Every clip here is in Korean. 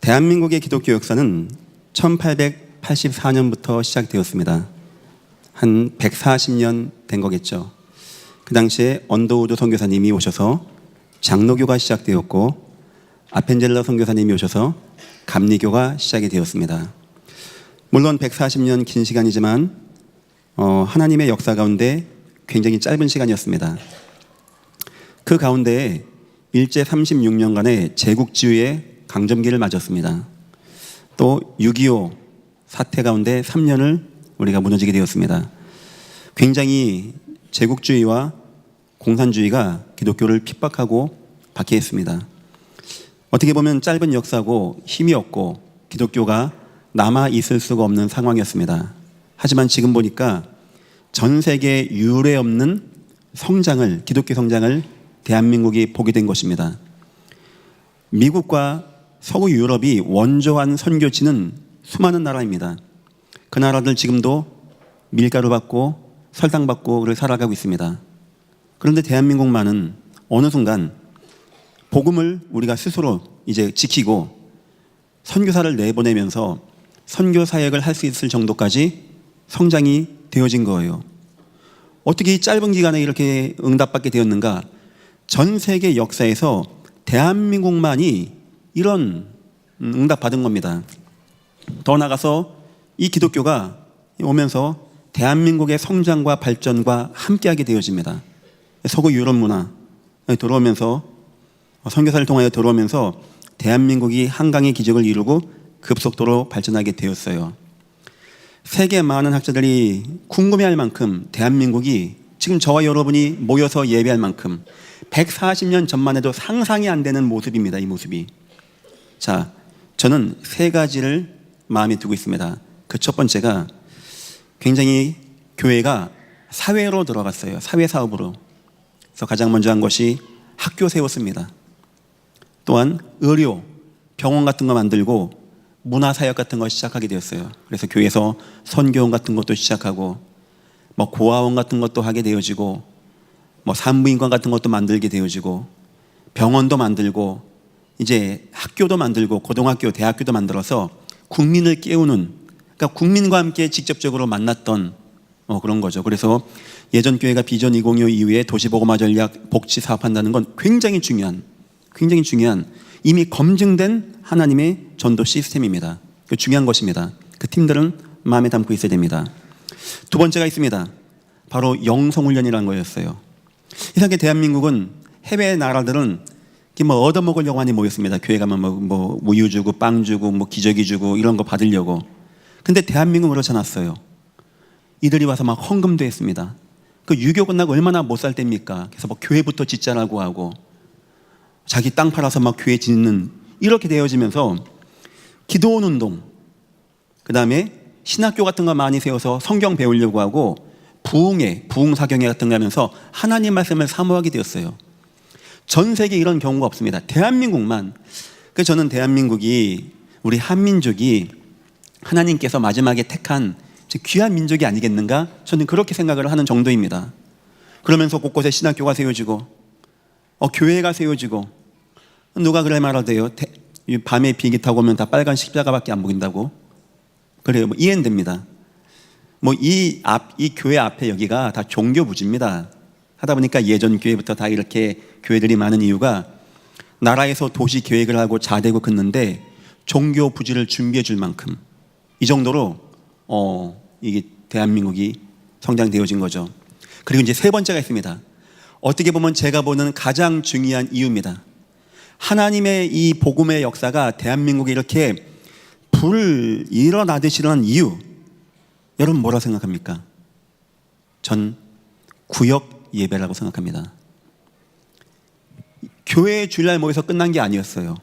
대한민국의 기독교 역사는 1884년부터 시작되었습니다. 한 140년 된 거겠죠. 그 당시에 언더우드 선교사님이 오셔서 장로교가 시작되었고 아펜젤러 선교사님이 오셔서 감리교가 시작이 되었습니다. 물론 140년 긴 시간이지만 하나님의 역사 가운데 굉장히 짧은 시간이었습니다. 그 가운데에 일제 36년간의 제국주의의 강점기를 맞았습니다. 또 6.25 사태 가운데 3년을 우리가 무너지게 되었습니다. 굉장히 제국주의와 공산주의가 기독교를 핍박하고 박해했습니다. 어떻게 보면 짧은 역사고 힘이 없고 기독교가 남아 있을 수가 없는 상황이었습니다. 하지만 지금 보니까 전 세계 유례 없는 성장을, 기독교 성장을 대한민국이 보게 된 것입니다. 미국과 서구 유럽이 원조한 선교지는 수많은 나라입니다. 그 나라들 지금도 밀가루 받고 설탕 받고 살아가고 있습니다. 그런데 대한민국만은 어느 순간 복음을 우리가 스스로 이제 지키고 선교사를 내보내면서 선교 사역을 할 수 있을 정도까지 성장이 되어진 거예요. 어떻게 이 짧은 기간에 이렇게 응답받게 되었는가? 전 세계 역사에서 대한민국만이 이런 응답받은 겁니다. 더 나아가서 이 기독교가 오면서 대한민국의 성장과 발전과 함께하게 되어집니다. 서구 유럽 문화에 들어오면서 선교사를 통하여 들어오면서 대한민국이 한강의 기적을 이루고 급속도로 발전하게 되었어요. 세계 많은 학자들이 궁금해할 만큼 대한민국이 지금 저와 여러분이 모여서 예배할 만큼 140년 전만 해도 상상이 안 되는 모습입니다. 이 모습이. 자, 저는 세 가지를 마음에 두고 있습니다. 그 첫 번째가 굉장히 교회가 사회로 들어갔어요. 사회 사업으로. 그래서 가장 먼저 한 것이 학교 세웠습니다. 또한 의료, 병원 같은 거 만들고 문화사역 같은 거 시작하게 되었어요. 그래서 교회에서 선교원 같은 것도 시작하고 고아원 같은 것도 하게 되어지고 산부인관 같은 것도 만들게 되어지고 병원도 만들고 이제 학교도 만들고 고등학교, 대학교도 만들어서 국민을 깨우는, 그러니까 국민과 함께 직접적으로 만났던 그런 거죠. 그래서 예전 교회가 비전 2025 이후에 도시보고마 전략 복지 사업한다는 건 굉장히 중요한 이미 검증된 하나님의 전도 시스템입니다. 그 중요한 것입니다. 그 팀들은 마음에 담고 있어야 됩니다. 두 번째가 있습니다. 바로 영성훈련이라는 거였어요. 이상하게 대한민국은 해외 나라들은 얻어먹으려고 많이 모였습니다. 교회 가면 우유 주고 빵 주고 기저귀 주고 이런 거 받으려고. 근데 대한민국은 그렇지 않았어요. 이들이 와서 헌금도 했습니다. 그 유교 끝나고 얼마나 못 살 때입니까? 그래서 교회부터 짓자라고 하고 자기 땅 팔아서 교회 짓는, 이렇게 되어지면서 기도원 운동, 그 다음에 신학교 같은 거 많이 세워서 성경 배우려고 하고 부흥사경회 같은 거 하면서 하나님 말씀을 사모하게 되었어요. 전 세계에 이런 경우가 없습니다. 대한민국만. 그래서 저는 대한민국이, 우리 한민족이 하나님께서 마지막에 택한 귀한 민족이 아니겠는가? 저는 그렇게 생각을 하는 정도입니다. 그러면서 곳곳에 신학교가 세워지고 교회가 세워지고, 누가 그래 말하대요. 밤에 비행기 타고 오면 다 빨간 십자가밖에 안 보인다고. 그래요. 이해는 됩니다. 이 교회 앞에 여기가 다 종교 부지입니다. 하다 보니까 예전 교회부터 다 이렇게 교회들이 많은 이유가 나라에서 도시 계획을 하고 자대고 긋는데 종교 부지를 준비해 줄 만큼, 이 정도로 이게 대한민국이 성장되어진 거죠. 그리고 이제 세 번째가 있습니다. 어떻게 보면 제가 보는 가장 중요한 이유입니다. 하나님의 이 복음의 역사가 대한민국에 이렇게 불 일어나듯이 일어난 이유, 여러분 뭐라고 생각합니까? 전 구역 예배라고 생각합니다. 교회 주일날 모여서 끝난 게 아니었어요.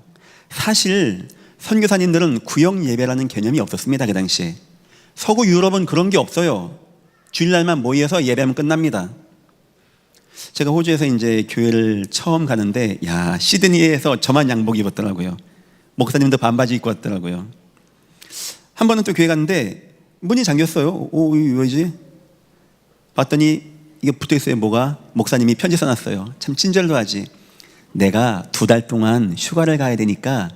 사실 선교사님들은 구역 예배라는 개념이 없었습니다. 그 당시에. 서구 유럽은 그런 게 없어요. 주일날만 모여서 예배하면 끝납니다. 제가 호주에서 이제 교회를 처음 가는데, 시드니에서 저만 양복 입었더라고요. 목사님도 반바지 입고 왔더라고요. 한 번은 또 교회 갔는데 문이 잠겼어요. 이거 왜지? 봤더니 이게 붙어있어요. 뭐가? 목사님이 편지 써놨어요. 참 친절도 하지. 내가 2달 동안 휴가를 가야 되니까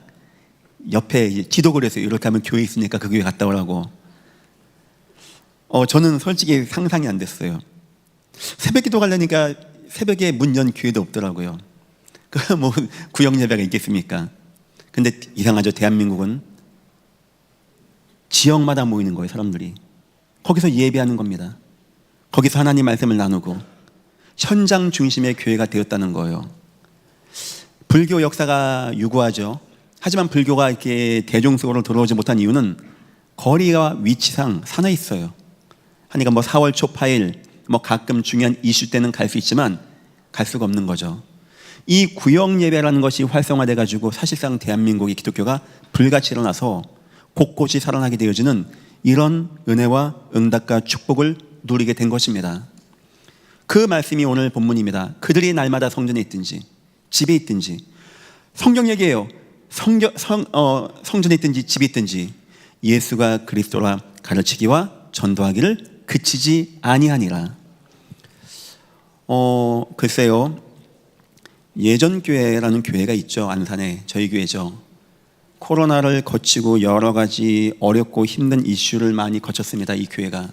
옆에 이제 지도를 해서 이렇게 하면 교회 있으니까 그 교회 갔다 오라고. 저는 솔직히 상상이 안 됐어요. 새벽 기도 가려니까 새벽에 문 연 교회도 없더라고요. 그 뭐 구역 예배가 있겠습니까? 근데 이상하죠. 대한민국은 지역마다 모이는 거예요. 사람들이 거기서 예배하는 겁니다. 거기서 하나님 말씀을 나누고 현장 중심의 교회가 되었다는 거예요. 불교 역사가 유구하죠. 하지만 불교가 이렇게 대중 속으로 들어오지 못한 이유는 거리와 위치상 산에 있어요. 하니까 뭐 4월 초파일 뭐 가끔 중요한 이슈 때는 갈 수 있지만 갈 수가 없는 거죠. 이 구역 예배라는 것이 활성화돼 가지고 사실상 대한민국의 기독교가 불같이 일어나서 곳곳이 살아나게 되어지는 이런 은혜와 응답과 축복을 누리게 된 것입니다. 그 말씀이 오늘 본문입니다. 그들이 날마다 성전에 있든지 집에 있든지, 성경 얘기예요. 성전에 있든지 집에 있든지 예수가 그리스도라 가르치기와 전도하기를 그치지 아니하니라. 글쎄요, 예전교회라는 교회가 있죠. 안산에 저희 교회죠. 코로나를 거치고 여러 가지 어렵고 힘든 이슈를 많이 거쳤습니다. 이 교회가.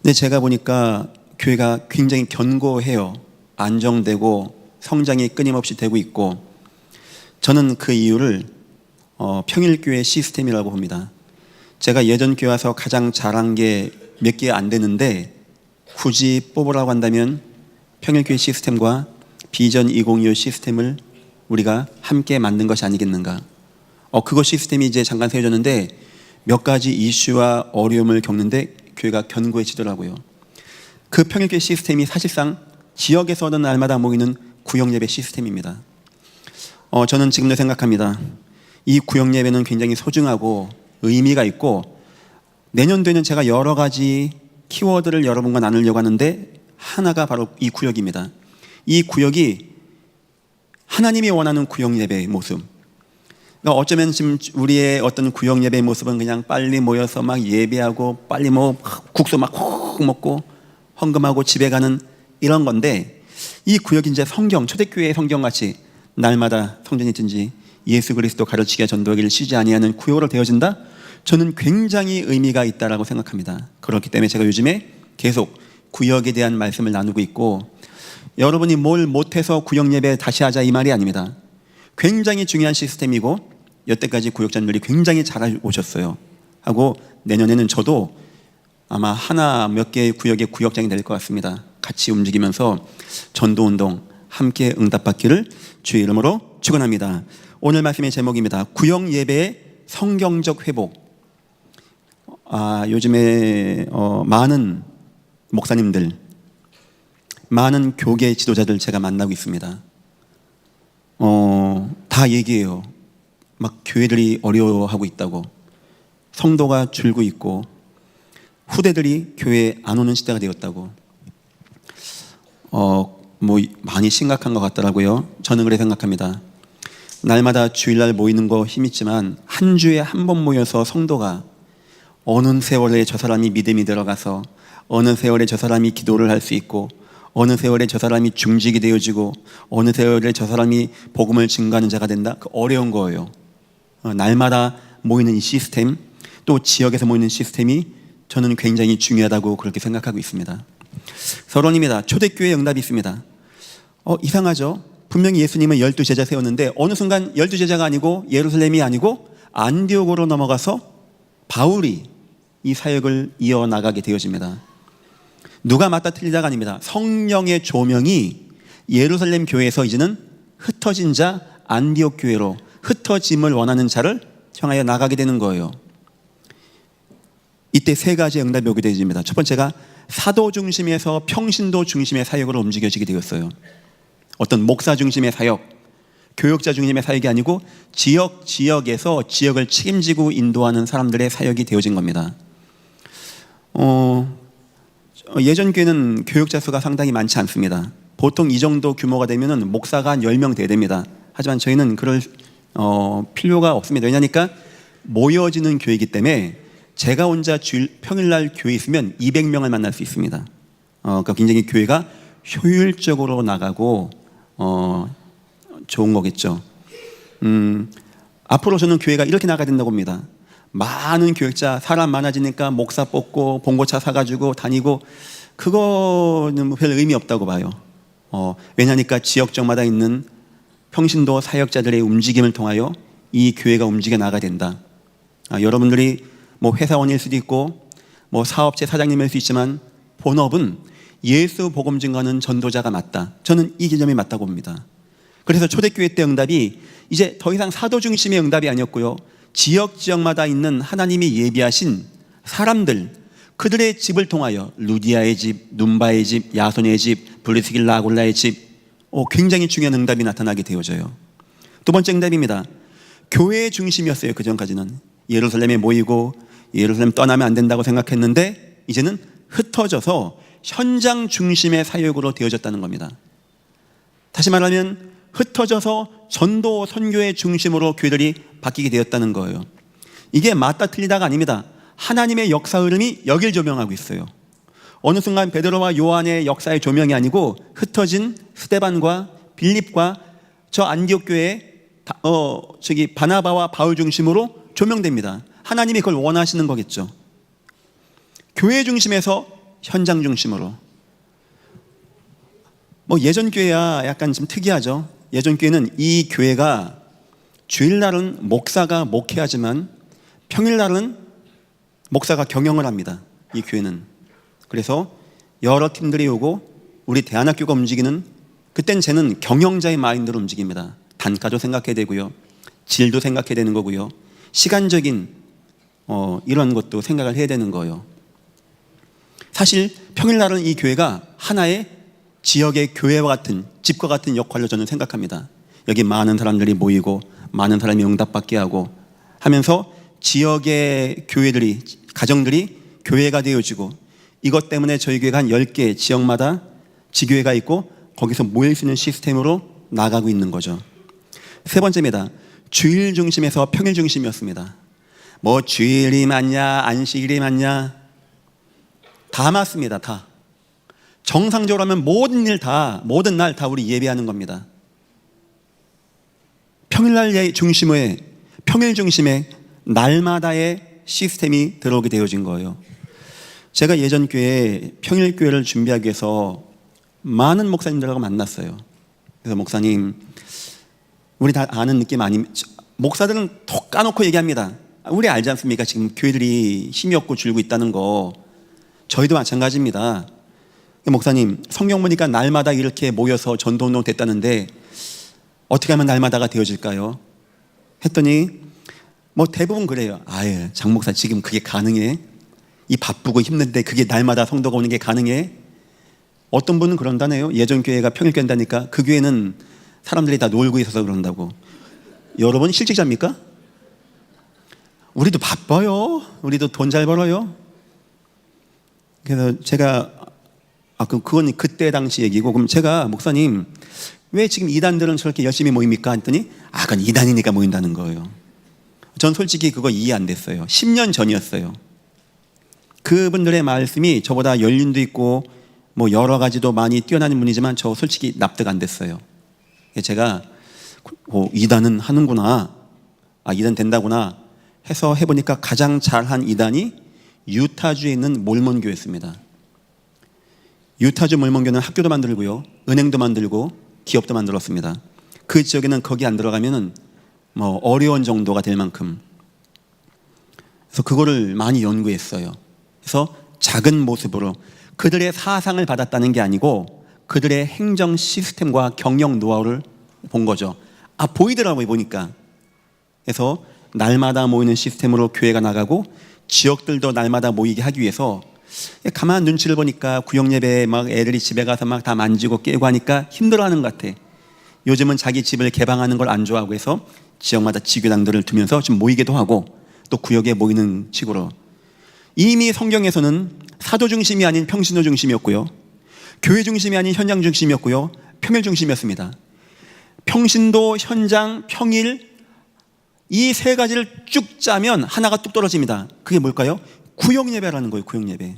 근데 제가 보니까 교회가 굉장히 견고해요. 안정되고 성장이 끊임없이 되고 있고, 저는 그 이유를 평일교회 시스템이라고 봅니다. 제가 예전 교회 와서 가장 잘한 게 몇 개 안 되는데 굳이 뽑으라고 한다면 평일교회 시스템과 비전 2025 시스템을 우리가 함께 만든 것이 아니겠는가. 그거 시스템이 이제 잠깐 세워졌는데 몇 가지 이슈와 어려움을 겪는데 교회가 견고해지더라고요. 그 평일교회 시스템이 사실상 지역에서는 날마다 모이는 구역예배 시스템입니다. 저는 지금도 생각합니다. 이 구역예배는 굉장히 소중하고 의미가 있고, 내년도에는 제가 여러 가지 키워드를 여러분과 나누려고 하는데 하나가 바로 이 구역입니다. 이 구역이 하나님이 원하는 구역예배의 모습. 그러니까 어쩌면 지금 우리의 어떤 구역예배의 모습은 그냥 빨리 모여서 막 예배하고 빨리 뭐 국수 막 훅 먹고 헌금하고 집에 가는 이런 건데, 이 구역이 이제 성경, 초대교회의 성경같이 날마다 성전이 있든지 예수 그리스도 가르치기와 전도하기를 쉬지 아니하는 구역으로 되어진다? 저는 굉장히 의미가 있다라고 생각합니다. 그렇기 때문에 제가 요즘에 계속 구역에 대한 말씀을 나누고 있고, 여러분이 뭘 못해서 구역 예배 다시 하자 이 말이 아닙니다. 굉장히 중요한 시스템이고 여태까지 구역장들이 굉장히 잘 오셨어요. 하고 내년에는 저도 아마 하나 몇 개의 구역의 구역장이 될 것 같습니다. 같이 움직이면서 전도운동 함께 응답받기를 주의 이름으로 축원합니다. 오늘 말씀의 제목입니다. 구역 예배의 성경적 회복. 요즘에 많은 목사님들, 많은 교계 지도자들 제가 만나고 있습니다. 다 얘기해요. 막 교회들이 어려워하고 있다고, 성도가 줄고 있고 후대들이 교회에 안 오는 시대가 되었다고. 뭐 많이 심각한 것 같더라고요. 저는 그렇게 생각합니다. 날마다 주일날 모이는 거 힘있지만 한 주에 한 번 모여서 성도가 어느 세월에 저 사람이 믿음이 들어가서, 어느 세월에 저 사람이 기도를 할 수 있고, 어느 세월에 저 사람이 중직이 되어지고, 어느 세월에 저 사람이 복음을 증거하는 자가 된다. 그 어려운 거예요. 날마다 모이는 이 시스템, 또 지역에서 모이는 시스템이 저는 굉장히 중요하다고 그렇게 생각하고 있습니다. 서론입니다. 초대교회의 응답이 있습니다. 이상하죠? 분명히 예수님은 12제자 세웠는데 어느 순간 12제자가 아니고 예루살렘이 아니고 안디옥으로 넘어가서 바울이 이 사역을 이어나가게 되어집니다. 누가 맞다 틀리다가 아닙니다. 성령의 조명이 예루살렘 교회에서 이제는 흩어진 자 안디옥 교회로 흩어짐을 원하는 자를 향하여 나가게 되는 거예요. 이때 세 가지 응답이 오게 되어집니다. 첫 번째가 사도 중심에서 평신도 중심의 사역으로 움직여지게 되었어요. 어떤 목사 중심의 사역, 교역자 중심의 사역이 아니고 지역에서 지역을 책임지고 인도하는 사람들의 사역이 되어진 겁니다. 예전 교회는 교역자 수가 상당히 많지 않습니다. 보통 이 정도 규모가 되면 목사가 한 10명 돼야 됩니다. 하지만 저희는 그럴 필요가 없습니다. 왜냐니까 모여지는 교회이기 때문에 제가 혼자 평일날 교회에 있으면 200명을 만날 수 있습니다. 그러니까 굉장히 교회가 효율적으로 나가고 좋은 거겠죠. 앞으로 저는 교회가 이렇게 나가야 된다고 봅니다. 많은 교역자, 사람 많아지니까 목사 뽑고 봉고차 사가지고 다니고, 그거는 별 의미 없다고 봐요. 왜냐니까 지역적마다 있는 평신도 사역자들의 움직임을 통하여 이 교회가 움직여 나가야 된다. 여러분들이 뭐 회사원일 수도 있고 뭐 사업체 사장님일 수 있지만 본업은 예수 복음 증거하는 전도자가 맞다. 저는 이 개념이 맞다고 봅니다. 그래서 초대교회 때 응답이 이제 더 이상 사도 중심의 응답이 아니었고요, 지역마다 있는 하나님이 예비하신 사람들, 그들의 집을 통하여 루디아의 집, 눈바의 집, 야손의 집, 브리스길라 아굴라의 집, 굉장히 중요한 응답이 나타나게 되어져요. 두 번째 응답입니다. 교회의 중심이었어요. 그 전까지는 예루살렘에 모이고 예루살렘 떠나면 안 된다고 생각했는데 이제는 흩어져서 현장 중심의 사역으로 되어졌다는 겁니다. 다시 말하면 흩어져서 전도 선교의 중심으로 교회들이 바뀌게 되었다는 거예요. 이게 맞다 틀리다가 아닙니다. 하나님의 역사 흐름이 여길 조명하고 있어요. 어느 순간 베드로와 요한의 역사의 조명이 아니고 흩어진 스데반과 빌립과 저 안디옥 교회의 바나바와 바울 중심으로 조명됩니다. 하나님이 그걸 원하시는 거겠죠. 교회 중심에서 현장 중심으로. 예전 교회야 약간 좀 특이하죠. 예전 교회는 이 교회가 주일날은 목사가 목회하지만 평일날은 목사가 경영을 합니다. 이 교회는. 그래서 여러 팀들이 오고 우리 대안학교가 움직이는, 그땐 쟤는 경영자의 마인드로 움직입니다. 단가도 생각해야 되고요, 질도 생각해야 되는 거고요, 시간적인 이런 것도 생각을 해야 되는 거예요. 사실 평일날은 이 교회가 하나의 지역의 교회와 같은, 집과 같은 역할로 저는 생각합니다. 여기 많은 사람들이 모이고 많은 사람이 응답받게 하고 하면서 지역의 교회들이, 가정들이 교회가 되어지고, 이것 때문에 저희 교회가 한 10개 지역마다 지교회가 있고 거기서 모일 수 있는 시스템으로 나가고 있는 거죠. 세 번째입니다. 주일 중심에서 평일 중심이었습니다. 주일이 맞냐 안식일이 맞냐, 다 맞습니다. 다 정상적으로 하면 모든 날 다 우리 예배하는 겁니다. 평일 중심의 날마다의 시스템이 들어오게 되어진 거예요. 제가 예전 교회에 평일 교회를 준비하기 위해서 많은 목사님들하고 만났어요. 그래서 목사님, 우리 다 아는 느낌 목사들은 톡 까놓고 얘기합니다. 우리 알지 않습니까? 지금 교회들이 힘이 없고 줄고 있다는 거. 저희도 마찬가지입니다. 목사님, 성경 보니까 날마다 이렇게 모여서 전도운동 됐다는데 어떻게 하면 날마다가 되어질까요? 했더니 대부분 그래요. 장 목사 지금 그게 가능해? 이 바쁘고 힘든데 그게 날마다 성도가 오는 게 가능해? 어떤 분은 그런다네요. 예전 교회가 평일교회다니까 그 교회는 사람들이 다 놀고 있어서 그런다고. 여러분 실직자입니까? 우리도 바빠요. 우리도 돈 잘 벌어요. 그래서 제가 그건 그때 당시 얘기고, 그럼 제가 목사님 왜 지금 이단들은 저렇게 열심히 모입니까? 했더니 그건 이단이니까 모인다는 거예요. 전 솔직히 그거 이해 안 됐어요. 10년 전이었어요. 그분들의 말씀이 저보다 연륜도 있고 여러 가지도 많이 뛰어나는 분이지만 저 솔직히 납득 안 됐어요. 제가 이단은 하는구나, 이단 된다구나 해서 해보니까 가장 잘한 이단이 유타주에 있는 몰몬교였습니다. 유타주 몰몬교는 학교도 만들고요, 은행도 만들고 기업도 만들었습니다. 그 지역에는 거기 안 들어가면은 어려운 정도가 될 만큼. 그래서 그거를 많이 연구했어요. 그래서 작은 모습으로 그들의 사상을 받았다는 게 아니고 그들의 행정 시스템과 경영 노하우를 본 거죠. 보이더라고요, 보니까. 그래서 날마다 모이는 시스템으로 교회가 나가고 지역들도 날마다 모이게 하기 위해서 가만 눈치를 보니까 구역예배에 애들이 집에 가서 다 만지고 깨고 하니까 힘들어하는 것 같아. 요즘은 자기 집을 개방하는 걸 안 좋아하고 해서 지역마다 지교당들을 두면서 좀 모이기도 하고 또 구역에 모이는 식으로. 이미 성경에서는 사도 중심이 아닌 평신도 중심이었고요, 교회 중심이 아닌 현장 중심이었고요, 평일 중심이었습니다. 평신도, 현장, 평일, 이 세 가지를 쭉 짜면 하나가 뚝 떨어집니다. 그게 뭘까요? 구역예배라는 거예요. 구역예배.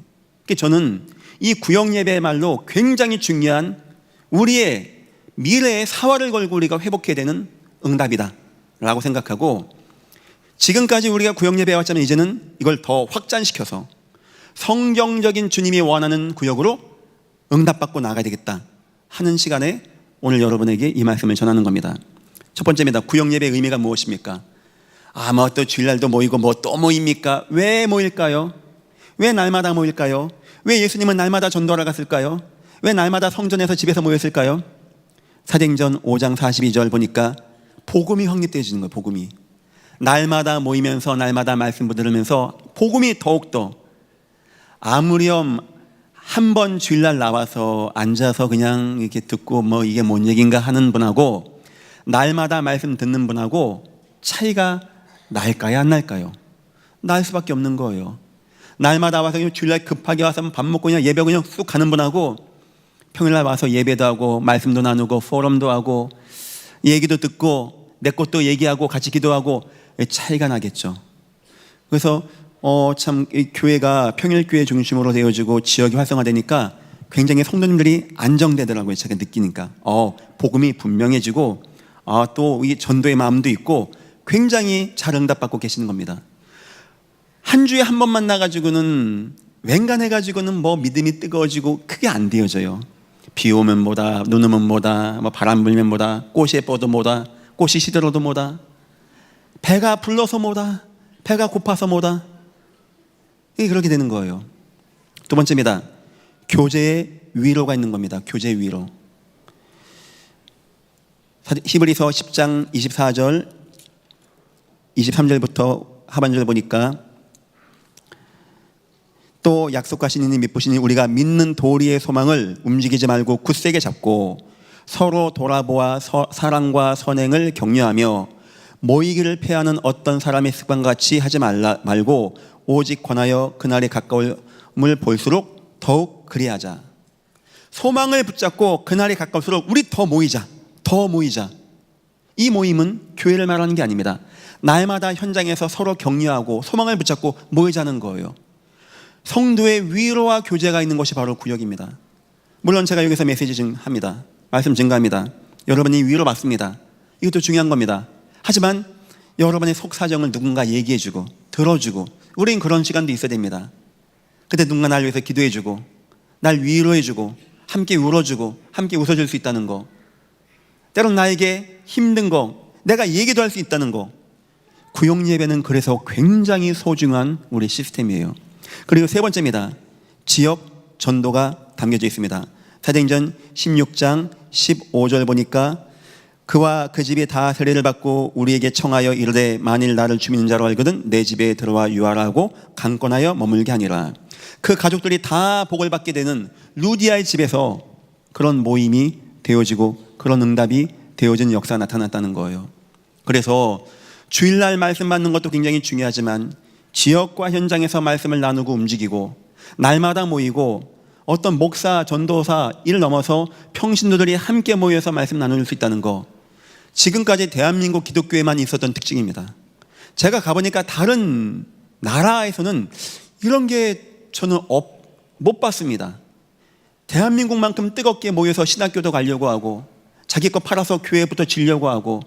저는 이 구역예배의 말로 굉장히 중요한 우리의 미래의 사활을 걸고 우리가 회복해야 되는 응답이다 라고 생각하고, 지금까지 우리가 구역 예배 왔자면 이제는 이걸 더 확장시켜서 성경적인 주님이 원하는 구역으로 응답받고 나가야 되겠다 하는 시간에 오늘 여러분에게 이 말씀을 전하는 겁니다. 첫 번째입니다. 구역 예배의 의미가 무엇입니까? 뭐 또 주일날도 모이고 뭐 또 모입니까? 왜 모일까요? 왜 날마다 모일까요? 왜 예수님은 날마다 전도하러 갔을까요? 왜 날마다 성전에서 집에서 모였을까요? 사도행전 5장 42절 보니까 복음이 확립되어지는 거예요. 복음이 날마다 모이면서 날마다 말씀 들으면서 복음이 더욱더, 아무렴 한 번 주일날 나와서 앉아서 그냥 이렇게 듣고 뭐 이게 뭔 얘기인가 하는 분하고 날마다 말씀 듣는 분하고 차이가 날까요? 안 날까요? 날 수밖에 없는 거예요. 날마다 와서 주일날 급하게 와서 밥 먹고 그냥 예배 그냥 쑥 가는 분하고 평일날 와서 예배도 하고 말씀도 나누고 포럼도 하고 얘기도 듣고 내 것도 얘기하고 같이 기도하고 차이가 나겠죠. 그래서 참 이 교회가 평일교회 중심으로 되어지고 지역이 활성화되니까 굉장히 성도님들이 안정되더라고요. 제가 느끼니까 복음이 분명해지고 또 이 전도의 마음도 있고 굉장히 잘 응답받고 계시는 겁니다. 한 주에 한 번만 나가지고는 웬간해가지고는 뭐 믿음이 뜨거워지고 크게 안 되어져요. 비 오면 뭐다, 눈 오면 뭐다, 뭐 바람 불면 뭐다, 꽃이 예뻐도 뭐다, 꽃이 시들어도 뭐다, 배가 불러서 뭐다, 배가 고파서 뭐다, 이게 그렇게 되는 거예요. 두 번째입니다. 교제의 위로가 있는 겁니다. 교제의 위로. 히브리서 10장 24절 23절부터 하반절 보니까 또 약속하신 이니 믿으시니 우리가 믿는 도리의 소망을 움직이지 말고 굳세게 잡고 서로 돌아보아 사랑과 선행을 격려하며 모이기를 패하는 어떤 사람의 습관같이 하지 말고 오직 권하여 그날이 가까움을 볼수록 더욱 그리하자. 소망을 붙잡고 그날이 가까울수록 우리 더 모이자. 이 모임은 교회를 말하는 게 아닙니다. 날마다 현장에서 서로 격려하고 소망을 붙잡고 모이자는 거예요. 성도의 위로와 교제가 있는 것이 바로 구역입니다. 물론 제가 여기서 메시지 증합니다. 말씀 증가합니다. 여러분이 위로받습니다. 이것도 중요한 겁니다. 하지만 여러분의 속사정을 누군가 얘기해주고 들어주고 우린 그런 시간도 있어야 됩니다. 그때 누군가 날 위해서 기도해주고 날 위로해주고 함께 울어주고 함께 웃어줄 수 있다는 거, 때론 나에게 힘든 거 내가 얘기도 할 수 있다는 거, 구역 예배는 그래서 굉장히 소중한 우리 시스템이에요. 그리고 세 번째입니다. 지역 전도가 담겨져 있습니다. 사도행전 16장 15절 보니까 그와 그 집이 다 세례를 받고 우리에게 청하여 이르되 만일 나를 주 믿는 자로 알거든 내 집에 들어와 유하라 하고 강권하여 머물게 하니라. 그 가족들이 다 복을 받게 되는 루디아의 집에서 그런 모임이 되어지고 그런 응답이 되어진 역사가 나타났다는 거예요. 그래서 주일날 말씀 받는 것도 굉장히 중요하지만 지역과 현장에서 말씀을 나누고 움직이고 날마다 모이고 어떤 목사, 전도사 일 넘어서 평신도들이 함께 모여서 말씀 나눌 수 있다는 거, 지금까지 대한민국 기독교에만 있었던 특징입니다. 제가 가보니까 다른 나라에서는 이런 게 저는 못 봤습니다. 대한민국만큼 뜨겁게 모여서 신학교도 가려고 하고 자기 거 팔아서 교회부터 지려고 하고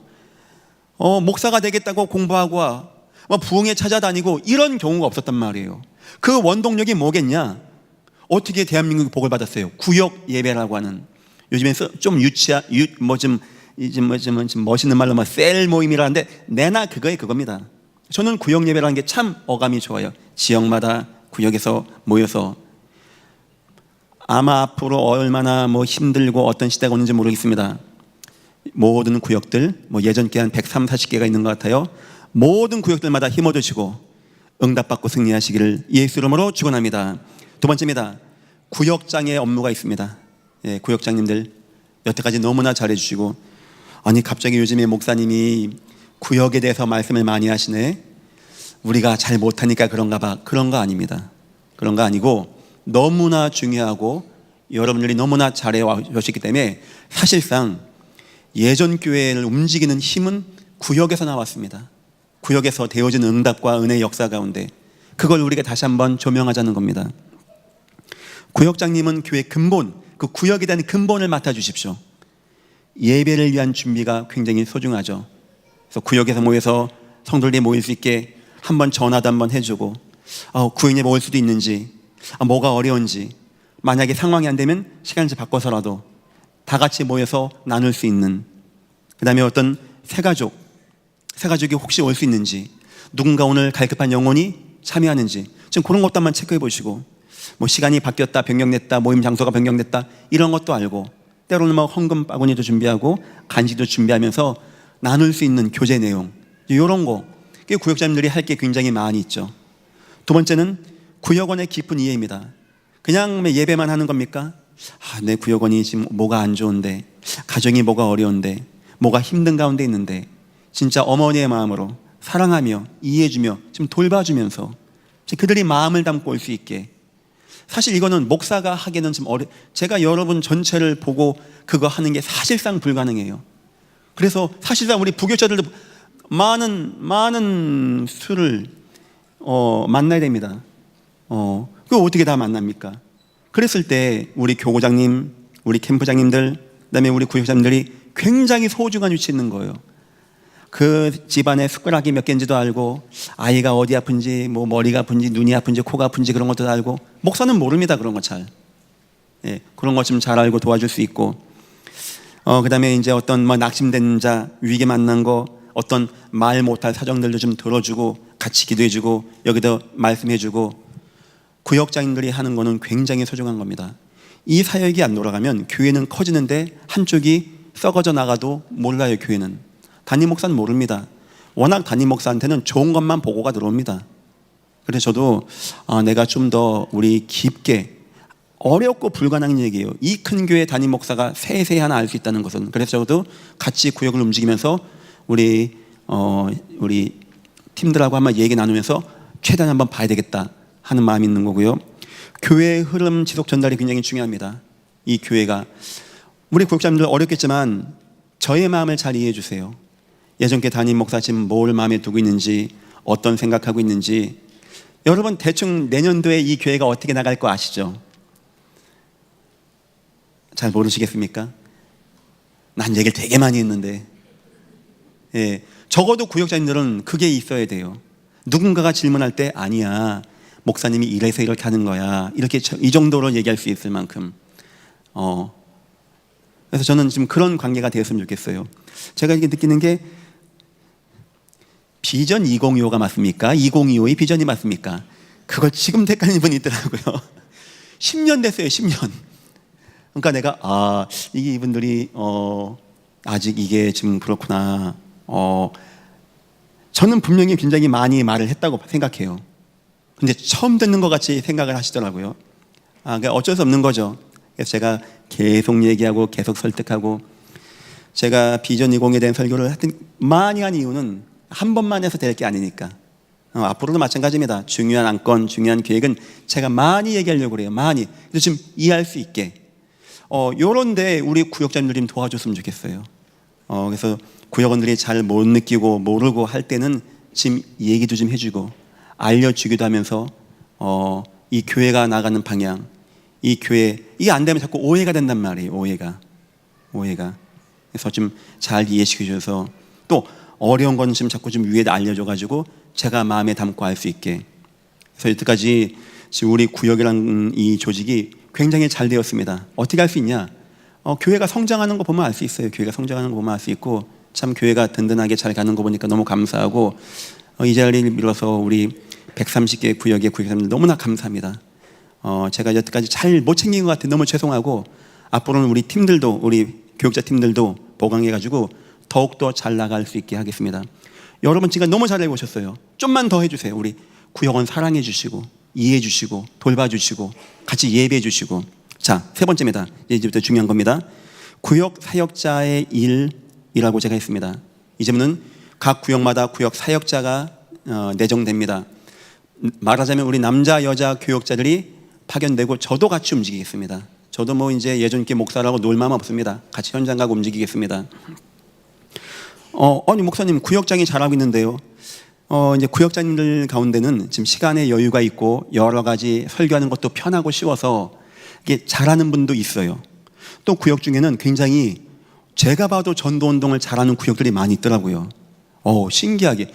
목사가 되겠다고 공부하고 부흥회 찾아다니고 이런 경우가 없었단 말이에요. 그 원동력이 뭐겠냐? 어떻게 대한민국이 복을 받았어요? 구역 예배라고 하는, 요즘에 좀 좀 멋있는 말로 셀 모임이라는데 내나 그겁니다. 저는 구역 예배라는 게 참 어감이 좋아요. 지역마다 구역에서 모여서, 아마 앞으로 얼마나 힘들고 어떤 시대가 오는지 모르겠습니다. 모든 구역들 예전 게 한 130, 40개가 있는 것 같아요. 모든 구역들마다 힘 얻으시고 응답받고 승리하시기를 예수 이름으로 축원합니다. 두 번째입니다. 구역장의 업무가 있습니다. 구역장님들 여태까지 너무나 잘해주시고, 아니 갑자기 요즘에 목사님이 구역에 대해서 말씀을 많이 하시네, 우리가 잘 못하니까 그런가 봐. 그런 거 아닙니다. 그런 거 아니고 너무나 중요하고 여러분들이 너무나 잘해 오셨기 때문에 사실상 예전 교회를 움직이는 힘은 구역에서 나왔습니다. 구역에서 되어진 응답과 은혜의 역사 가운데 그걸 우리가 다시 한번 조명하자는 겁니다. 구역장님은 교회 근본, 그 구역에 대한 근본을 맡아주십시오. 예배를 위한 준비가 굉장히 소중하죠. 그래서 구역에서 모여서 성도들이 모일 수 있게 한번 전화도 한번 해주고 구인에 모일 수도 있는지, 뭐가 어려운지, 만약에 상황이 안 되면 시간을 좀 바꿔서라도 다 같이 모여서 나눌 수 있는, 그 다음에 어떤 새가족이 혹시 올 수 있는지, 누군가 오늘 갈급한 영혼이 참여하는지 지금 그런 것도 한번 체크해 보시고, 뭐 시간이 바뀌었다, 변경됐다, 모임 장소가 변경됐다, 이런 것도 알고, 때로는 뭐 헌금 바구니도 준비하고 간식도 준비하면서 나눌 수 있는 교제 내용, 이런 거 구역장님들이 할 게 굉장히 많이 있죠. 두 번째는 구역원의 깊은 이해입니다. 그냥 예배만 하는 겁니까? 내 구역원이 지금 뭐가 안 좋은데, 가정이 뭐가 어려운데, 뭐가 힘든 가운데 있는데, 진짜 어머니의 마음으로 사랑하며 이해해주며 지금 돌봐주면서 그들이 마음을 담고 올 수 있게. 사실 이거는 목사가 하기에는 좀 제가 여러분 전체를 보고 그거 하는 게 사실상 불가능해요. 그래서 사실상 우리 부교자들도 많은 수를 만나야 됩니다. 그거 어떻게 다 만납니까? 그랬을 때 우리 교구장님, 우리 캠프장님들, 그다음에 우리 구역장님들이 굉장히 소중한 위치에 있는 거예요. 그 집안에 숟가락이 몇 개인지도 알고, 아이가 어디 아픈지, 뭐 머리가 아픈지, 눈이 아픈지, 코가 아픈지 그런 것도 알고. 목사는 모릅니다, 그런 거 잘. 그런 것 좀 잘 알고 도와줄 수 있고, 그 다음에 이제 어떤 낙심된 자, 위기 만난 거, 어떤 말 못할 사정들도 좀 들어주고, 같이 기도해주고, 여기도 말씀해주고. 구역장님들이 하는 거는 굉장히 소중한 겁니다. 이 사역이 안 돌아가면 교회는 커지는데 한쪽이 썩어져 나가도 몰라요. 교회는, 담임 목사는 모릅니다. 워낙 담임 목사한테는 좋은 것만 보고가 들어옵니다. 그래서 저도 내가 좀 더 우리 깊게, 어렵고 불가능한 얘기예요. 이 큰 교회 담임 목사가 세세히 하나 알 수 있다는 것은. 그래서 저도 같이 구역을 움직이면서 우리 팀들하고 한번 얘기 나누면서 최대한 한번 봐야 되겠다 하는 마음이 있는 거고요. 교회의 흐름 지속 전달이 굉장히 중요합니다. 이 교회가, 우리 구역자님들 어렵겠지만 저의 마음을 잘 이해해 주세요. 예전께 담임 목사 지금 뭘 마음에 두고 있는지, 어떤 생각하고 있는지. 여러분 대충 내년도에 이 교회가 어떻게 나갈 거 아시죠? 잘 모르시겠습니까? 난 얘기를 되게 많이 했는데. 적어도 구역자님들은 그게 있어야 돼요. 누군가가 질문할 때 아니야, 목사님이 이래서 이렇게 하는 거야, 이렇게 이 정도로 얘기할 수 있을 만큼. 그래서 저는 지금 그런 관계가 되었으면 좋겠어요. 제가 이렇게 느끼는 게, 비전 2025가 맞습니까? 2025의 비전이 맞습니까? 그걸 지금 헷갈리는 분이 있더라고요. 10년 됐어요, 10년. 그러니까 내가 이분들이 아직 이게 지금 그렇구나. 저는 분명히 굉장히 많이 말을 했다고 생각해요. 근데 처음 듣는 것 같이 생각을 하시더라고요. 그러니까 어쩔 수 없는 거죠. 그래서 제가 계속 얘기하고 계속 설득하고, 제가 비전 20에 대한 설교를 하여튼 많이 한 이유는 한 번만 해서 될 게 아니니까. 앞으로도 마찬가지입니다. 중요한 안건, 중요한 계획은 제가 많이 얘기하려고 그래요. 많이. 그래서 지금 이해할 수 있게. 요런데 우리 구역장님들이 좀 도와줬으면 좋겠어요. 그래서 구역원들이 잘 못 느끼고 모르고 할 때는 지금 얘기도 좀 해주고 알려주기도 하면서 이 교회가 나가는 방향, 이 교회, 이게 안 되면 자꾸 오해가 된단 말이에요. 오해가. 그래서 좀 잘 이해시켜 주셔서, 또 어려운 건 지금 자꾸 좀 위에다 알려줘가지고 제가 마음에 담고 알 수 있게. 그래서 여태까지 지금 우리 구역이라는 이 조직이 굉장히 잘 되었습니다. 어떻게 할 수 있냐? 교회가 성장하는 거 보면 알 수 있어요. 교회가 성장하는 거 보면 알 수 있고, 참 교회가 든든하게 잘 가는 거 보니까 너무 감사하고, 이 자리를 빌어서 우리 130개 구역의 구역사님들 너무나 감사합니다. 제가 여태까지 잘 못 챙긴 것 같아요. 너무 죄송하고, 앞으로는 우리 팀들도, 우리 교육자 팀들도 보강해가지고 더욱더 잘 나갈 수 있게 하겠습니다. 여러분 지금 너무 잘 해보셨어요. 좀만 더 해주세요. 우리 구역원 사랑해 주시고, 이해해 주시고, 돌봐주시고, 같이 예배해 주시고. 자, 세 번째입니다. 이제부터 중요한 겁니다. 구역 사역자의 일이라고 제가 했습니다. 이제는 각 구역마다 구역 사역자가 내정됩니다. 말하자면 우리 남자 여자 교역자들이 파견되고 저도 같이 움직이겠습니다. 저도 뭐 이제 예전께 목사라고 놀 마음 없습니다. 같이 현장 가고 움직이겠습니다. 아니 목사님 구역장이 잘하고 있는데요. 이제 구역장님들 가운데는 지금 시간의 여유가 있고 여러 가지 설교하는 것도 편하고 쉬워서 이게 잘하는 분도 있어요. 또 구역 중에는 굉장히 제가 봐도 전도운동을 잘하는 구역들이 많이 있더라고요. 신기하게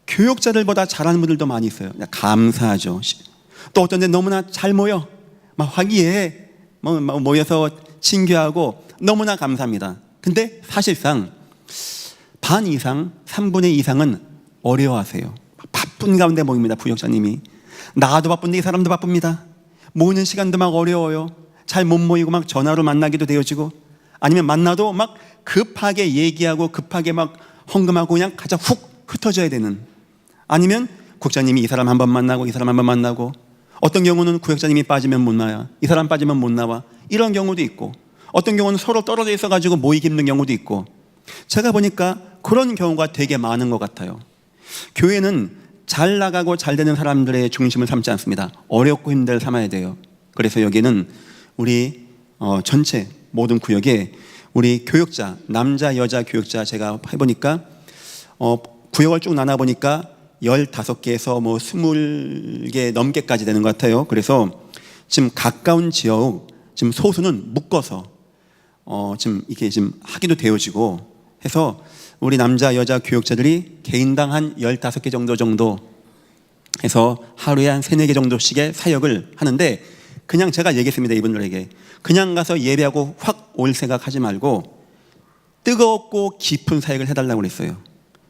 교역자들보다 잘하는 분들도 많이 있어요. 감사하죠. 또 어떤 데 너무나 잘 모여 막 화기애애 모여서 친교하고 너무나 감사합니다. 근데 사실상 반 이상, 3분의 2 이상은 어려워하세요. 바쁜 가운데 모입니다. 부역자님이. 나도 바쁜데 이 사람도 바쁩니다. 모이는 시간도 막 어려워요. 잘 못 모이고 막 전화로 만나기도 되어지고, 아니면 만나도 막 급하게 얘기하고 급하게 막 헌금하고 그냥 가자 훅 흩어져야 되는, 아니면 국장님이 이 사람 한 번 만나고 이 사람 한 번 만나고, 어떤 경우는 구역자님이 빠지면 못 나와, 이 사람 빠지면 못 나와, 이런 경우도 있고, 어떤 경우는 서로 떨어져 있어가지고 모이기 힘든 경우도 있고. 제가 보니까 그런 경우가 되게 많은 것 같아요. 교회는 잘 나가고 잘 되는 사람들의 중심을 삼지 않습니다. 어렵고 힘든 데를 삼아야 돼요. 그래서 여기는 우리 전체 모든 구역에 우리 교역자, 남자 여자 교역자 제가 해보니까 구역을 쭉 나눠보니까 15개에서 20개 넘게까지 되는 것 같아요. 그래서 지금 가까운 지역, 지금 소수는 묶어서 지금 이게 지금 하기도 되어지고 해서 우리 남자 여자 교역자들이 개인당 한 15개 정도 해서 하루에 한 3-4개 정도씩의 사역을 하는데, 그냥 제가 얘기했습니다. 이분들에게 그냥 가서 예배하고 확 올 생각하지 말고 뜨겁고 깊은 사역을 해달라고 그랬어요.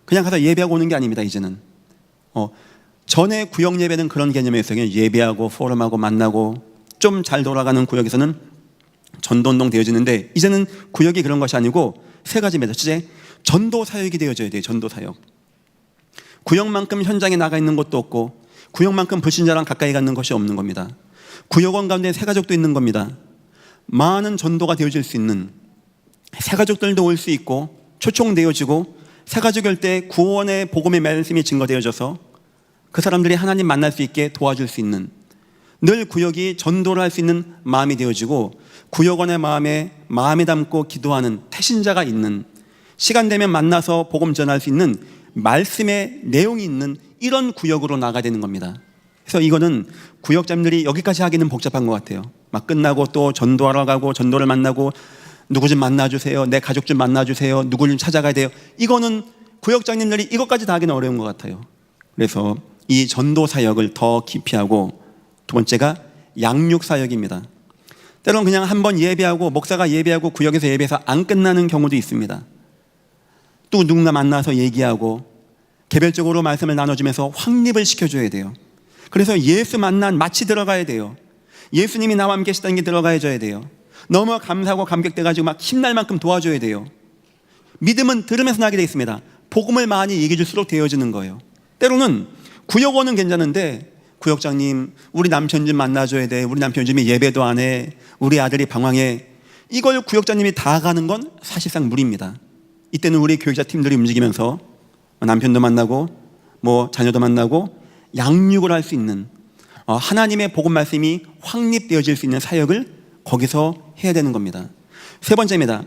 그냥 가서 예배하고 오는 게 아닙니다. 이제는 전에 구역 예배는 그런 개념이었어요. 예배하고 포럼하고 만나고 좀 잘 돌아가는 구역에서는 전도운동 되어지는데, 이제는 구역이 그런 것이 아니고 3가지입니다. 첫째, 전도 사역이 되어져야 돼요. 전도 사역. 구역만큼 현장에 나가 있는 것도 없고, 구역만큼 불신자랑 가까이 가는 것이 없는 겁니다. 구역원 가운데 새가족도 있는 겁니다. 많은 전도가 되어질 수 있는, 새가족들도 올 수 있고 초청되어지고, 새가족일 때 구원의 복음의 말씀이 증거되어져서 그 사람들이 하나님 만날 수 있게 도와줄 수 있는, 늘 구역이 전도를 할 수 있는 마음이 되어지고, 구역원의 마음에 담고 기도하는 태신자가 있는, 시간 되면 만나서 복음 전할 수 있는 말씀의 내용이 있는 이런 구역으로 나가야 되는 겁니다. 그래서 이거는 구역장들이 여기까지 하기는 복잡한 것 같아요. 막 끝나고 또 전도하러 가고 전도를 만나고 누구 좀 만나주세요, 내 가족 좀 만나주세요, 누구를 좀 찾아가야 돼요. 이거는 구역장님들이 이것까지 다 하기는 어려운 것 같아요. 그래서 이 전도 사역을 더 깊이 하고, 두 번째가 양육 사역입니다. 때로는 그냥 한번 예배하고 목사가 예배하고 구역에서 예배해서 안 끝나는 경우도 있습니다. 또 누군가 만나서 얘기하고 개별적으로 말씀을 나눠주면서 확립을 시켜줘야 돼요. 그래서 예수 만난 마치 들어가야 돼요. 예수님이 나와 함께 계시다는 게 들어가야 돼요. 너무 감사하고 감격돼가지고 막 힘날 만큼 도와줘야 돼요. 믿음은 들으면서 나게 되어 있습니다. 복음을 많이 얘기해 줄수록 되어지는 거예요. 때로는 구역원은 괜찮은데, 구역장님 우리 남편 좀 만나줘야 돼, 우리 남편 요즘에 예배도 안 해, 우리 아들이 방황해, 이걸 구역장님이 다 가는 건 사실상 무리입니다. 이때는 우리 교육자 팀들이 움직이면서 남편도 만나고 자녀도 만나고 양육을 할 수 있는, 하나님의 복음 말씀이 확립되어질 수 있는 사역을 거기서 해야 되는 겁니다. 3번째입니다.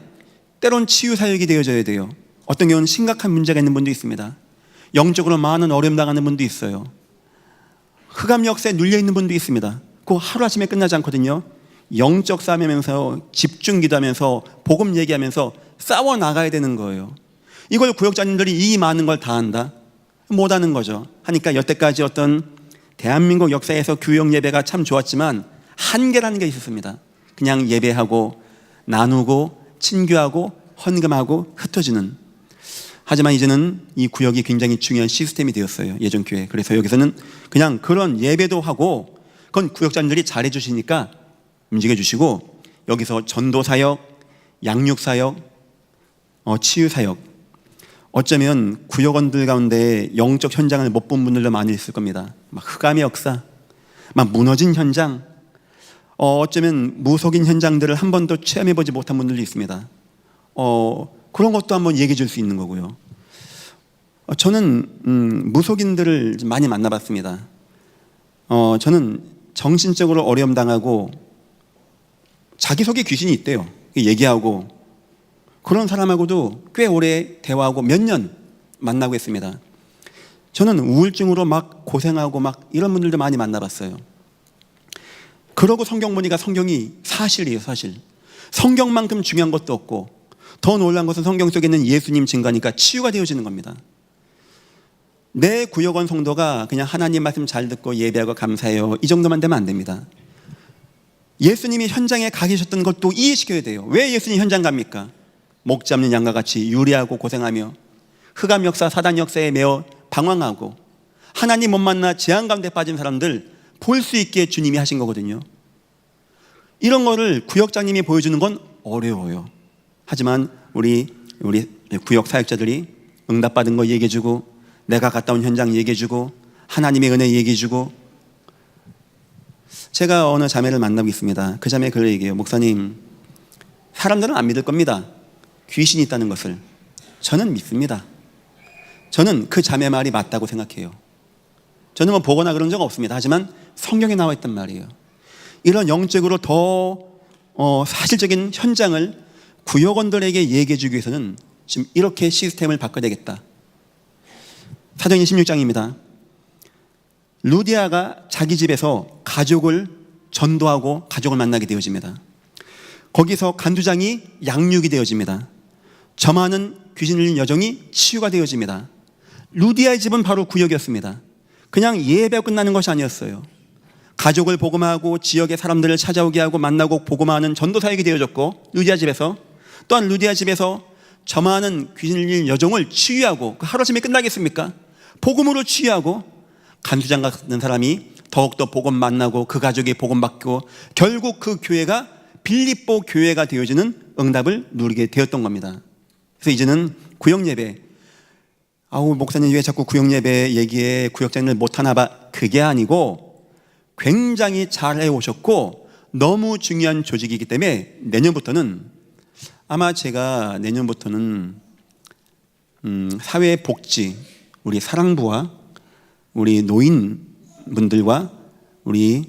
때론 치유 사역이 되어져야 돼요. 어떤 경우는 심각한 문제가 있는 분도 있습니다. 영적으로 많은 어려움 당하는 분도 있어요. 흑암 역사에 눌려 있는 분도 있습니다. 그거 하루아침에 끝나지 않거든요. 영적 싸움하면서 집중 기도하면서 복음 얘기하면서 싸워 나가야 되는 거예요. 이걸 구역자님들이 이 많은 걸 다 한다? 못하는 거죠. 하니까 여태까지 어떤 대한민국 역사에서 교역 예배가 참 좋았지만 한계라는 게 있었습니다. 그냥 예배하고 나누고 친교하고 헌금하고 흩어지는. 하지만 이제는 이 구역이 굉장히 중요한 시스템이 되었어요. 예전 교회. 그래서 여기서는 그냥 그런 예배도 하고, 그건 구역자님들이 잘해 주시니까 움직여 주시고, 여기서 전도 사역, 양육 사역, 치유 사역, 어쩌면 구역원들 가운데 영적 현장을 못 본 분들도 많이 있을 겁니다. 막 흑암의 역사, 막 무너진 현장, 어쩌면 무속인 현장들을 한 번도 체험해보지 못한 분들도 있습니다. 그런 것도 한번 얘기해 줄 수 있는 거고요. 저는 무속인들을 많이 만나봤습니다. 저는 정신적으로 어려움 당하고 자기 속에 귀신이 있대요. 얘기하고 그런 사람하고도 꽤 오래 대화하고 몇 년 만나고 했습니다. 저는 우울증으로 막 고생하고 막 이런 분들도 많이 만나봤어요. 그러고 성경 보니까 성경이 사실이에요. 사실 성경만큼 중요한 것도 없고, 더 놀라운 것은 성경 속에 있는 예수님 증거니까 치유가 되어지는 겁니다. 내 구역원 성도가 그냥 하나님 말씀 잘 듣고 예배하고 감사해요, 이 정도만 되면 안 됩니다. 예수님이 현장에 가 계셨던 것도 이해시켜야 돼요. 왜 예수님 현장 갑니까? 목 잡는 양과 같이 유리하고 고생하며 흑암 역사, 사단 역사에 매어 방황하고 하나님 못 만나 재앙 가운데 빠진 사람들 볼 수 있게 주님이 하신 거거든요. 이런 거를 구역장님이 보여주는 건 어려워요. 하지만 우리 구역 사역자들이 응답받은 거 얘기해주고, 내가 갔다 온 현장 얘기해주고, 하나님의 은혜 얘기해주고. 제가 어느 자매를 만나고 있습니다. 그 자매 그걸 얘기해요. 목사님, 사람들은 안 믿을 겁니다, 귀신이 있다는 것을. 저는 믿습니다. 저는 그 자매 말이 맞다고 생각해요. 저는 뭐 보거나 그런 적 없습니다. 하지만 성경에 나와 있단 말이에요. 이런 영적으로 더 사실적인 현장을 구역원들에게 얘기해 주기 위해서는 지금 이렇게 시스템을 바꿔야 되겠다. 사도행전 16장입니다. 루디아가 자기 집에서 가족을 전도하고 가족을 만나게 되어집니다. 거기서 간두장이 양육이 되어집니다. 점하는 귀신 들린 여종이 치유가 되어집니다. 루디아의 집은 바로 구역이었습니다. 그냥 예배가 끝나는 것이 아니었어요. 가족을 복음하고 지역의 사람들을 찾아오게 하고 만나고 복음하는 전도 사역이 되어졌고, 루디아 집에서 또한 루디아 집에서 점하는 귀신 들린 여종을 치유하고, 그 하루아침에 끝나겠습니까? 복음으로 치유하고, 간수장 같은 사람이 더욱더 복음 만나고 그 가족이 복음 받고 결국 그 교회가 빌립보 교회가 되어지는 응답을 누리게 되었던 겁니다. 그래서 이제는 구역 예배, 아우 목사님 왜 자꾸 구역 예배 얘기해, 구역장을 못하나 봐, 그게 아니고 굉장히 잘 해오셨고 너무 중요한 조직이기 때문에 내년부터는, 아마 제가 내년부터는 사회복지, 우리 사랑부와 우리 노인분들과 우리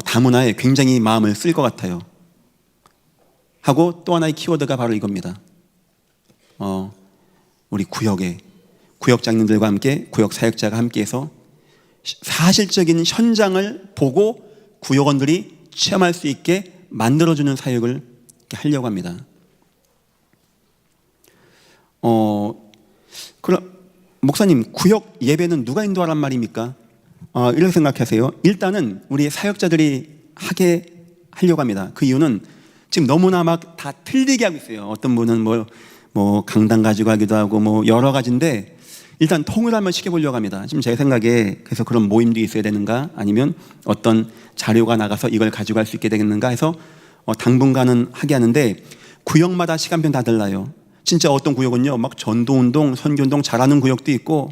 다문화에 굉장히 마음을 쓸 것 같아요. 하고 또 하나의 키워드가 바로 이겁니다. 우리 구역에 구역장님들과 함께, 구역 사역자가 함께해서 사실적인 현장을 보고 구역원들이 체험할 수 있게 만들어주는 사역을 하려고 합니다. 그럼 목사님, 구역 예배는 누가 인도하란 말입니까? 이렇게 생각하세요. 일단은 우리 사역자들이 하려고 합니다. 그 이유는 지금 너무나 막 다 틀리게 하고 있어요. 어떤 분은 뭐 강당 가지고 하기도 하고 뭐 여러 가지인데, 일단 통을 한번 시켜보려고 합니다. 지금 제 생각에 그래서 그런 모임도 있어야 되는가, 아니면 어떤 자료가 나가서 이걸 가져갈 수 있게 되겠는가 해서 당분간은 하게 하는데, 구역마다 시간표는 다 달라요. 진짜 어떤 구역은요 막 전도운동, 선교운동 잘하는 구역도 있고,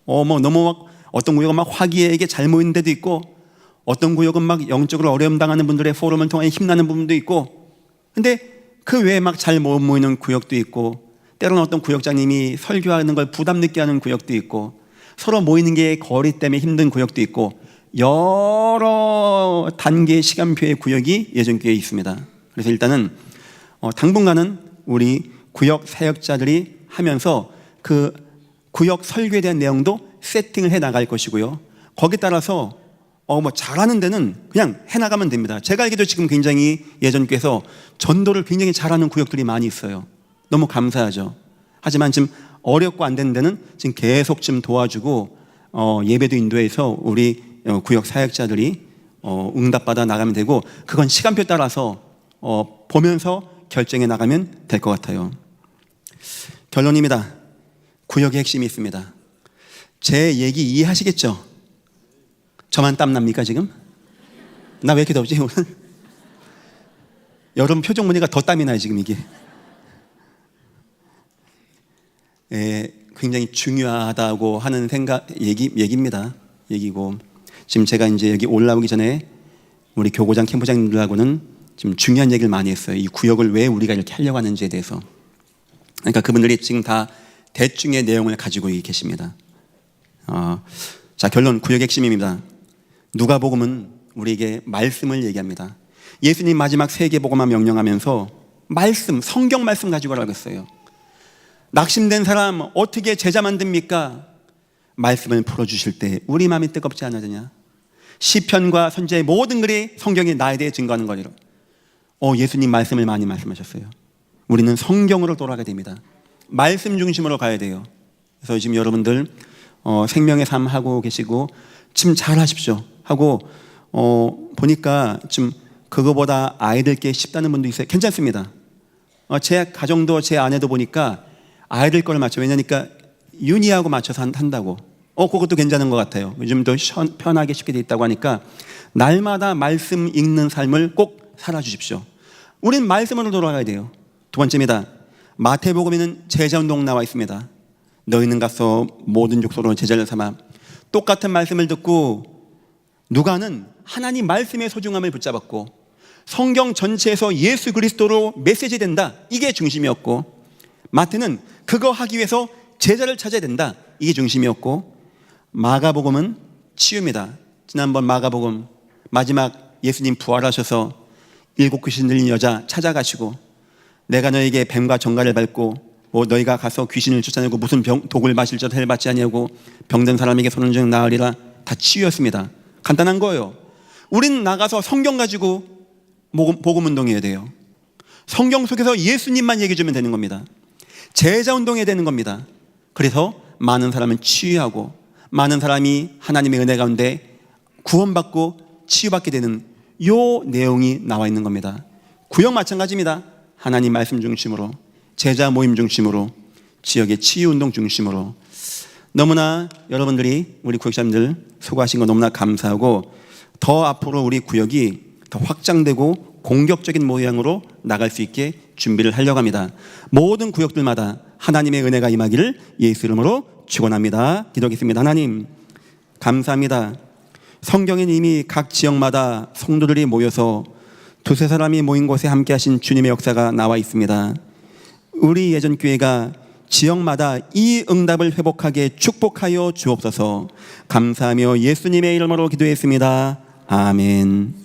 너무 막 어떤 구역은 막 화기애애하게 잘 모이는 데도 있고, 어떤 구역은 막 영적으로 어려움 당하는 분들의 포럼을 통해 힘나는 부분도 있고, 근데 그 외에 막 잘 못 모이는 구역도 있고, 때로는 어떤 구역장님이 설교하는 걸 부담 느끼 하는 구역도 있고, 서로 모이는 게 거리 때문에 힘든 구역도 있고, 여러 단계의 시간표의 구역이 예전교회에 있습니다. 그래서 일단은 당분간은 우리 구역 사역자들이 하면서 그 구역 설교에 대한 내용도 세팅을 해 나갈 것이고요. 거기에 따라서 뭐 잘하는 데는 그냥 해 나가면 됩니다. 제가 알기도 지금 굉장히 예전교회에서 전도를 굉장히 잘하는 구역들이 많이 있어요. 너무 감사하죠. 하지만 지금 어렵고 안 되는 데는 지금 계속 좀 도와주고 예배도 인도해서 우리 구역 사역자들이 응답받아 나가면 되고, 그건 시간표에 따라서 보면서 결정해 나가면 될 것 같아요. 결론입니다. 구역의 핵심이 있습니다. 제 얘기 이해하시겠죠? 저만 땀납니까 지금? 나 왜 이렇게 덥지 오늘? 여러분 표정 보니까 더 땀이 나요 지금 이게. 굉장히 중요하다고 하는 얘기입니다. 얘기고, 지금 제가 이제 여기 올라오기 전에 우리 교고장 캠프장님들하고는 지금 중요한 얘기를 많이 했어요. 이 구역을 왜 우리가 이렇게 하려고 하는지에 대해서. 그러니까 그분들이 지금 다 대충의 내용을 가지고 계십니다. 자, 결론, 구역의 핵심입니다. 누가복음은 우리에게 말씀을 얘기합니다. 예수님 마지막 세계복음화 명령하면서 말씀, 성경 말씀 가지고 하라고 했어요. 낙심된 사람 어떻게 제자 만듭니까? 말씀을 풀어주실 때 우리 마음이 뜨겁지 않으느냐? 시편과 선지자의 모든 글이 성경이 나에 대해 증거하는 거리로. 예수님 말씀을 많이 말씀하셨어요. 우리는 성경으로 돌아가야 됩니다. 말씀 중심으로 가야 돼요. 그래서 지금 여러분들 생명의 삶 하고 계시고 좀 잘하십시오 하고 보니까 좀 그거보다 아이들께 쉽다는 분도 있어요. 괜찮습니다. 제 가정도 제 아내도 보니까 아이들 걸 맞춰. 왜냐니까 윤희하고 맞춰서 한다고. 그것도 괜찮은 것 같아요. 요즘 더 편하게 쉽게 돼 있다고 하니까 날마다 말씀 읽는 삶을 꼭 살아주십시오. 우린 말씀으로 돌아가야 돼요. 두 번째입니다. 마태복음에는 제자운동 나와 있습니다. 너희는 가서 모든 족속으로 제자를 삼아. 똑같은 말씀을 듣고 누가는 하나님 말씀의 소중함을 붙잡았고 성경 전체에서 예수 그리스도로 메시지 된다, 이게 중심이었고, 마태는 그거 하기 위해서 제자를 찾아야 된다, 이게 중심이었고, 마가복음은 치유입니다. 지난번 마가복음 마지막 예수님 부활하셔서 7 귀신 들린 여자 찾아가시고 내가 너에게 뱀과 정갈을 밟고 너희가 가서 귀신을 쫓아내고 무슨 독을 마실 줄 헬 받지 아니하고 병든 사람에게 손을 좀 나으리라. 다 치유였습니다. 간단한 거예요. 우린 나가서 성경 가지고 복음 운동해야 돼요. 성경 속에서 예수님만 얘기해 주면 되는 겁니다. 제자 운동해야 되는 겁니다. 그래서 많은 사람은 치유하고 많은 사람이 하나님의 은혜 가운데 구원받고 치유받게 되는 요 내용이 나와 있는 겁니다. 구역 마찬가지입니다. 하나님 말씀 중심으로, 제자 모임 중심으로, 지역의 치유운동 중심으로. 너무나 여러분들이 우리 구역장님들 수고하신 거 너무나 감사하고, 더 앞으로 우리 구역이 더 확장되고 공격적인 모양으로 나갈 수 있게 준비를 하려고 합니다. 모든 구역들마다 하나님의 은혜가 임하기를 예수 이름으로 축원합니다. 기도하겠습니다. 하나님 감사합니다. 성경엔 이미 각 지역마다 성도들이 모여서 두세 사람이 모인 곳에 함께 하신 주님의 역사가 나와 있습니다. 우리 예전교회가 지역마다 이 응답을 회복하게 축복하여 주옵소서. 감사하며 예수님의 이름으로 기도했습니다. 아멘.